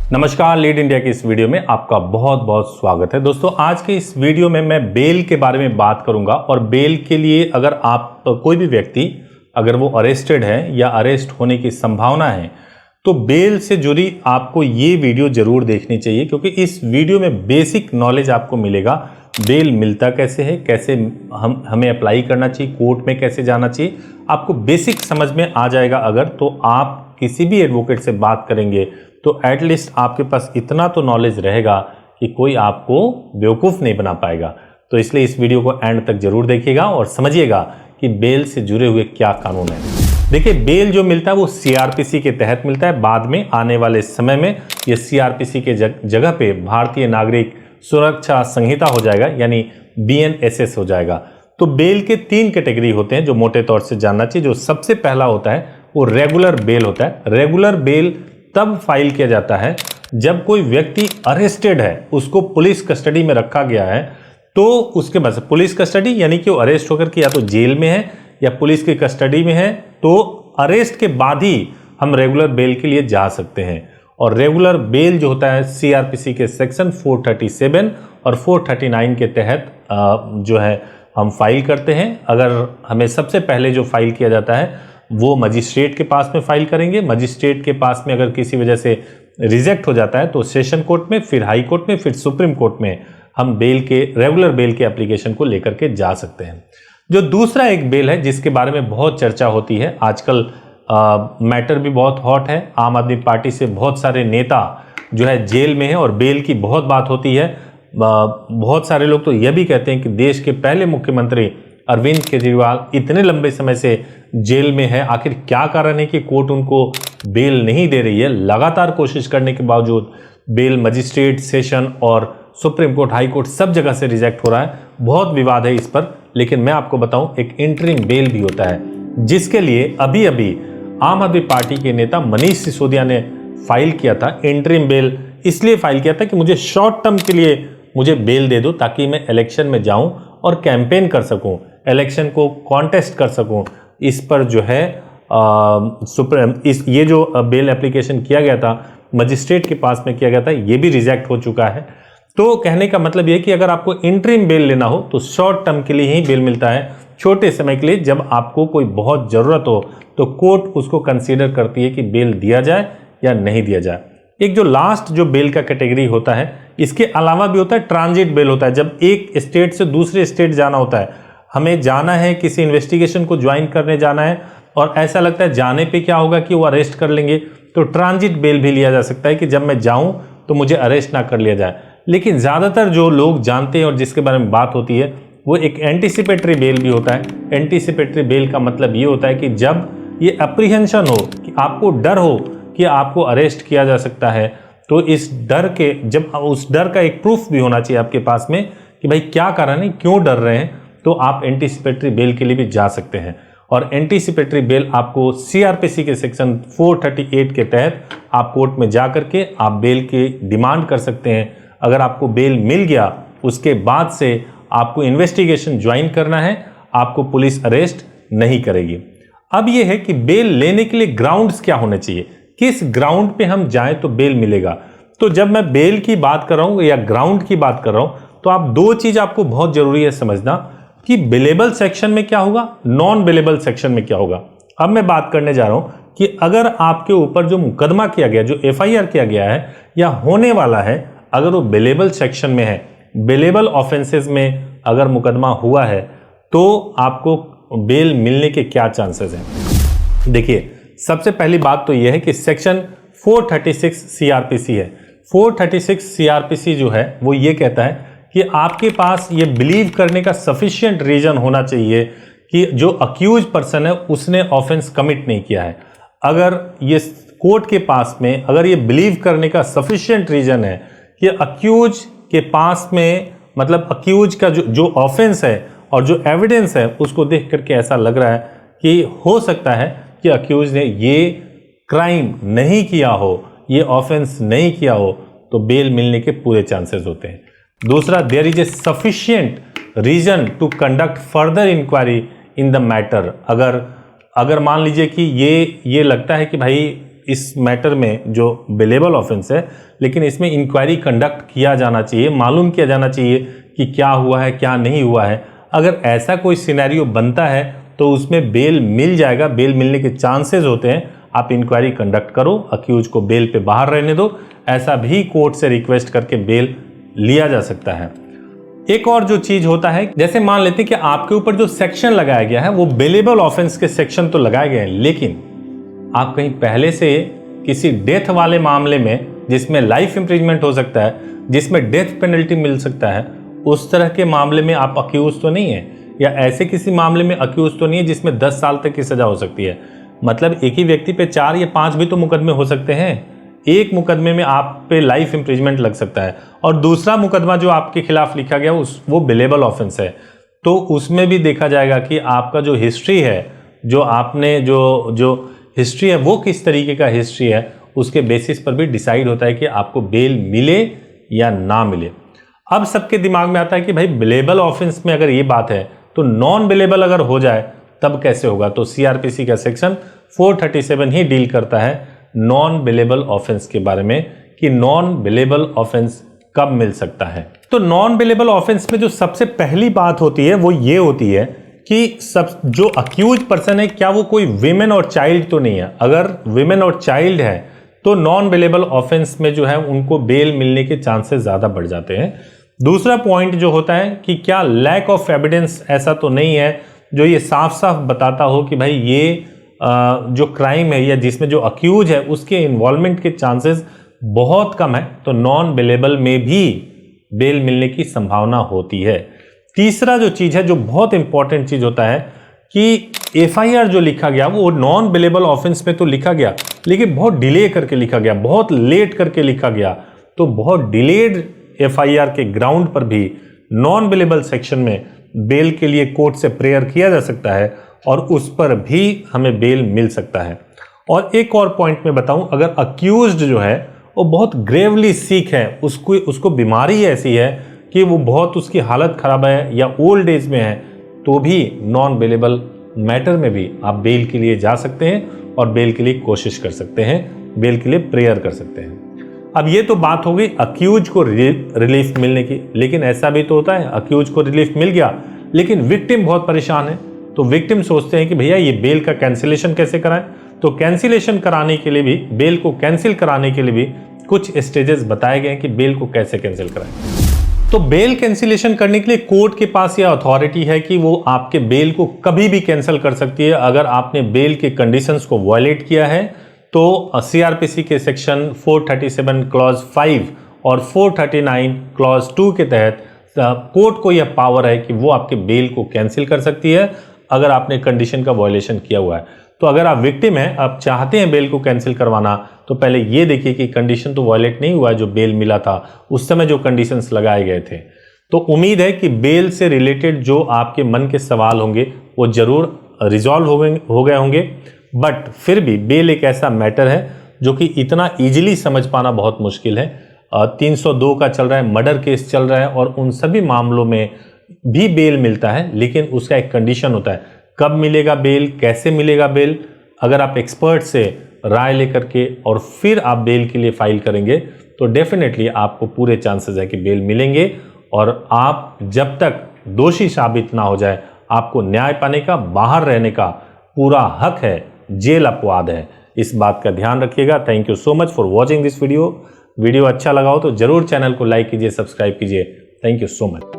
नमस्कार, lead India की इस वीडियो में आपका बहुत बहुत स्वागत है। दोस्तों, आज के इस वीडियो में मैं बेल के बारे में बात करूंगा और बेल के लिए अगर आप कोई भी व्यक्ति अगर वो अरेस्टेड है या अरेस्ट होने की संभावना है तो बेल से जुड़ी आपको ये वीडियो जरूर देखनी चाहिए, क्योंकि इस वीडियो में बेसिक नॉलेज आपको मिलेगा। बेल मिलता कैसे है, कैसे हमें अप्लाई करना चाहिए, कोर्ट में कैसे जाना चाहिए, आपको बेसिक समझ में आ जाएगा। अगर तो आप किसी भी एडवोकेट से बात करेंगे तो एटलीस्ट आपके पास इतना तो नॉलेज रहेगा कि कोई आपको बेवकूफ़ नहीं बना पाएगा। तो इसलिए इस वीडियो को एंड तक जरूर देखिएगा और समझिएगा कि बेल से जुड़े हुए क्या कानून है। देखिए, बेल जो मिलता है वो सीआरपीसी के तहत मिलता है। बाद में आने वाले समय में ये सीआरपीसी के जगह पे भारतीय नागरिक सुरक्षा संहिता हो जाएगा, यानी बीएनएसएस हो जाएगा। तो बेल के 3 कैटेगरी होते हैं जो मोटे तौर से जानना चाहिए। जो सबसे पहला होता है वो रेगुलर बेल होता है। रेगुलर बेल तब फाइल किया जाता है जब कोई व्यक्ति अरेस्टेड है, उसको पुलिस कस्टडी में रखा गया है, तो उसके बाद पुलिस कस्टडी यानी कि वो अरेस्ट होकर के या तो जेल में है या पुलिस की कस्टडी में है, तो अरेस्ट के बाद ही हम रेगुलर बेल के लिए जा सकते हैं। और रेगुलर बेल जो होता है सीआरपीसी के सेक्शन 437 और 439 के तहत जो है हम फाइल करते हैं। अगर हमें सबसे पहले जो फाइल किया जाता है वो मजिस्ट्रेट के पास में फाइल करेंगे। मजिस्ट्रेट के पास में अगर किसी वजह से रिजेक्ट हो जाता है तो सेशन कोर्ट में, फिर हाई कोर्ट में, फिर सुप्रीम कोर्ट में हम बेल के रेगुलर बेल के एप्लीकेशन को लेकर के जा सकते हैं। जो दूसरा एक बेल है जिसके बारे में बहुत चर्चा होती है आजकल, मैटर भी बहुत हॉट है। आम आदमी पार्टी से बहुत सारे नेता जो है जेल में है और बेल की बहुत बात होती है। बहुत सारे लोग तो यह भी कहते हैं कि देश के पहले मुख्यमंत्री अरविंद केजरीवाल इतने लंबे समय से जेल में है, आखिर क्या कारण है कि कोर्ट उनको बेल नहीं दे रही है। लगातार कोशिश करने के बावजूद बेल मजिस्ट्रेट, सेशन और सुप्रीम कोर्ट, हाई कोर्ट सब जगह से रिजेक्ट हो रहा है। बहुत विवाद है इस पर। लेकिन मैं आपको बताऊं, एक इंटरिम बेल भी होता है जिसके लिए अभी अभी आम आदमी पार्टी के नेता मनीष सिसोदिया ने फाइल किया था। इंटरिम बेल इसलिए फाइल किया था कि मुझे शॉर्ट टर्म के लिए मुझे बेल दे दो ताकि मैं इलेक्शन में जाऊं और कैंपेन कर सकूं, इलेक्शन को कॉन्टेस्ट कर सकूं। इस पर जो है ये जो बेल एप्लीकेशन किया गया था मजिस्ट्रेट के पास में किया गया था, ये भी रिजेक्ट हो चुका है। तो कहने का मतलब ये कि अगर आपको इंटरिम बेल लेना हो तो शॉर्ट टर्म के लिए ही बेल मिलता है, छोटे समय के लिए। जब आपको कोई बहुत ज़रूरत हो तो कोर्ट उसको कंसीडर करती है कि बेल दिया जाए या नहीं दिया जाए। एक जो लास्ट जो बेल का कैटेगरी होता है, इसके अलावा भी होता है ट्रांजिट बेल होता है। जब एक स्टेट से दूसरे स्टेट जाना होता है, हमें जाना है, किसी इन्वेस्टिगेशन को ज्वाइन करने जाना है और ऐसा लगता है जाने पे क्या होगा कि वो अरेस्ट कर लेंगे, तो ट्रांजिट बेल भी लिया जा सकता है कि जब मैं जाऊं तो मुझे अरेस्ट ना कर लिया जाए। लेकिन ज़्यादातर जो लोग जानते हैं और जिसके बारे में बात होती है वो एक एंटीसिपेटरी बेल भी होता है। एंटीसिपेटरी बेल का मतलब ये होता है कि जब ये अप्रीहेंशन हो, कि आपको डर हो कि आपको अरेस्ट किया जा सकता है, तो इस डर के जब उस डर का एक प्रूफ भी होना चाहिए आपके पास में कि भाई क्या कारण है, क्यों डर रहे हैं, तो आप एंटीसिपेटरी बेल के लिए भी जा सकते हैं। और एंटीसिपेटरी बेल आपको सीआरपीसी के सेक्शन 438 के तहत आप कोर्ट में जा करके आप बेल की डिमांड कर सकते हैं। अगर आपको बेल मिल गया, उसके बाद से आपको इन्वेस्टिगेशन ज्वाइन करना है, आपको पुलिस अरेस्ट नहीं करेगी। अब यह है कि बेल लेने के लिए ग्राउंड्स क्या होने चाहिए, किस ग्राउंड पे हम जाएं तो बेल मिलेगा। तो जब मैं बेल की बात कर रहा हूं या ग्राउंड की बात कर रहा हूं, तो आप 2 चीज आपको बहुत जरूरी है समझना कि बेलेबल सेक्शन में क्या होगा, नॉन बेलेबल सेक्शन में क्या होगा। अब मैं बात करने जा रहा हूं कि अगर आपके ऊपर जो मुकदमा किया गया, जो एफआईआर किया गया है या होने वाला है, अगर वो बेलेबल सेक्शन में है, बेलेबल ऑफेंसेस में अगर मुकदमा हुआ है, तो आपको बेल मिलने के क्या चांसेस हैं। देखिए, सबसे पहली बात तो यह है कि सेक्शन 436 सीआरपीसी है। 436 सीआरपीसी जो है वो ये कहता है कि आपके पास ये बिलीव करने का सफिशिएंट रीजन होना चाहिए कि जो अक्यूज पर्सन है उसने ऑफेंस कमिट नहीं किया है। अगर ये कोर्ट के पास में अगर ये बिलीव करने का सफिशिएंट रीजन है कि अक्यूज के पास में, मतलब अक्यूज का जो ऑफेंस है और जो एविडेंस है उसको देख करके ऐसा लग रहा है कि हो सकता है कि अक्यूज ने ये क्राइम नहीं किया हो, ये ऑफेंस नहीं किया हो, तो बेल मिलने के पूरे चांसेस होते हैं। दूसरा, there is a sufficient reason to conduct further inquiry in the matter. अगर मान लीजिए कि ये लगता है कि भाई इस मैटर में जो बेलेबल ऑफेंस है, लेकिन इसमें इंक्वायरी कंडक्ट किया जाना चाहिए, मालूम किया जाना चाहिए कि क्या हुआ है क्या नहीं हुआ है। अगर ऐसा कोई सिनेरियो बनता है तो उसमें बेल मिल जाएगा, बेल मिलने के चांसेस होते हैं। आप इंक्वायरी कंडक्ट करो, अक्यूज को बेल पे बाहर रहने दो, ऐसा भी कोर्ट से रिक्वेस्ट करके बेल लिया जा सकता है। एक और जो चीज होता है, जैसे मान लेते हैं कि आपके ऊपर जो सेक्शन लगाया गया है वो बेलेबल ऑफेंस के सेक्शन तो लगाए गए हैं, लेकिन आप कहीं पहले से किसी डेथ वाले मामले में जिसमें लाइफ इंप्रिजमेंट हो सकता है, जिसमें डेथ पेनल्टी मिल सकता है, उस तरह के मामले में आप अक्यूज तो नहीं है, या ऐसे किसी मामले में अक्यूज तो नहीं है जिसमें 10 साल तक की सजा हो सकती है। मतलब एक ही व्यक्ति पे 4 या 5 भी तो मुकदमे हो सकते हैं। एक मुकदमे में आप पे लाइफ इंप्रिजमेंट लग सकता है और दूसरा मुकदमा जो आपके खिलाफ लिखा गया वो बेलेबल ऑफेंस है, तो उसमें भी देखा जाएगा कि आपका जो हिस्ट्री है, जो आपने जो हिस्ट्री है वो किस तरीके का हिस्ट्री है, उसके बेसिस पर भी डिसाइड होता है कि आपको बेल मिले या ना मिले। अब सबके दिमाग में आता है कि भाई बेलेबल ऑफेंस में अगर ये बात है तो नॉन बेलेबल अगर हो जाए तब कैसे होगा। तो सीआरपीसी का सेक्शन 437 ही डील करता है नॉन बेलेबल ऑफेंस के बारे में कि नॉन बेलेबल ऑफेंस कब मिल सकता है। तो नॉन बेलेबल ऑफेंस में जो सबसे पहली बात होती है वो ये होती है कि सब जो अक्यूज पर्सन है क्या वो कोई विमेन और चाइल्ड तो नहीं है। अगर विमेन और चाइल्ड है तो नॉन बेलेबल ऑफेंस में जो है उनको बेल मिलने के चांसेस ज्यादा बढ़ जाते हैं। दूसरा पॉइंट जो होता है कि क्या लैक ऑफ एविडेंस ऐसा तो नहीं है जो ये साफ साफ बताता हो कि भाई ये जो क्राइम है या जिसमें जो अक्यूज है उसके इन्वॉल्वमेंट के चांसेस बहुत कम है, तो नॉन बेलेबल में भी बेल मिलने की संभावना होती है। तीसरा जो चीज है, जो बहुत इंपॉर्टेंट चीज होता है कि एफआईआर जो लिखा गया वो नॉन बेलेबल ऑफेंस में तो लिखा गया, लेकिन बहुत डिले करके लिखा गया, बहुत लेट करके लिखा गया। तो बहुत डिलेड एफआईआर के ग्राउंड पर भी नॉन बेलेबल सेक्शन में बेल के लिए कोर्ट से प्रेयर किया जा सकता है और उस पर भी हमें बेल मिल सकता है। और एक और पॉइंट में बताऊं, अगर अक्यूज्ड जो है वो बहुत ग्रेवली सिक है, उसको बीमारी ऐसी है कि वो बहुत उसकी हालत खराब है या ओल्ड एज में है, तो भी नॉन बेलेबल मैटर में भी आप बेल के लिए जा सकते हैं और बेल के लिए कोशिश कर सकते हैं, बेल के लिए प्रेयर कर सकते हैं। अब ये तो बात हो गई अक्यूज को रिलीफ मिलने की, लेकिन ऐसा भी तो होता है अक्यूज को रिलीफ मिल गया लेकिन विक्टिम बहुत परेशान है, तो विक्टिम सोचते हैं कि भैया ये बेल का कैंसिलेशन कैसे कराएं। तो कैंसिलेशन कराने के लिए भी, बेल को कैंसिल कराने के लिए भी कुछ स्टेजेस बताए गए हैं कि बेल को कैसे कैंसिल कराएं। तो बेल कैंसिलेशन करने के लिए कोर्ट के पास यह अथॉरिटी है कि वो आपके बेल को कभी भी कैंसिल कर सकती है अगर आपने बेल के कंडीशंस को वायलेट किया है। तो सीआरपीसी के सेक्शन 437 क्लॉज 5 और 439 क्लॉज 2 के तहत कोर्ट को यह पावर है कि वो आपके बेल को कैंसिल कर सकती है अगर आपने कंडीशन का वायलेशन किया हुआ है। तो अगर आप विक्टिम हैं, आप चाहते हैं बेल को कैंसिल करवाना, तो पहले ये देखिए कि कंडीशन तो वायलेट नहीं हुआ है, जो बेल मिला था उस समय जो कंडीशंस लगाए गए थे। तो उम्मीद है कि बेल से रिलेटेड जो आपके मन के सवाल होंगे वो जरूर रिजॉल्व हो गए होंगे, बट फिर भी बेल एक ऐसा मैटर है जो कि इतना इजीली समझ पाना बहुत मुश्किल है। 302 का चल रहा है, मर्डर केस चल रहा है और उन सभी मामलों में भी बेल मिलता है, लेकिन उसका एक कंडीशन होता है कब मिलेगा बेल, कैसे मिलेगा बेल। अगर आप एक्सपर्ट से राय लेकर के और फिर आप बेल के लिए फाइल करेंगे तो डेफिनेटली आपको पूरे चांसेस है कि बेल मिलेंगे और आप जब तक दोषी साबित ना हो जाए आपको न्याय पाने का, बाहर रहने का पूरा हक है, जेल अपवाद है। इस बात का ध्यान रखिएगा। Thank you so much for watching this video. Video अच्छा लगा हो तो जरूर चैनल को लाइक कीजिए, सब्सक्राइब कीजिए। Thank you so much.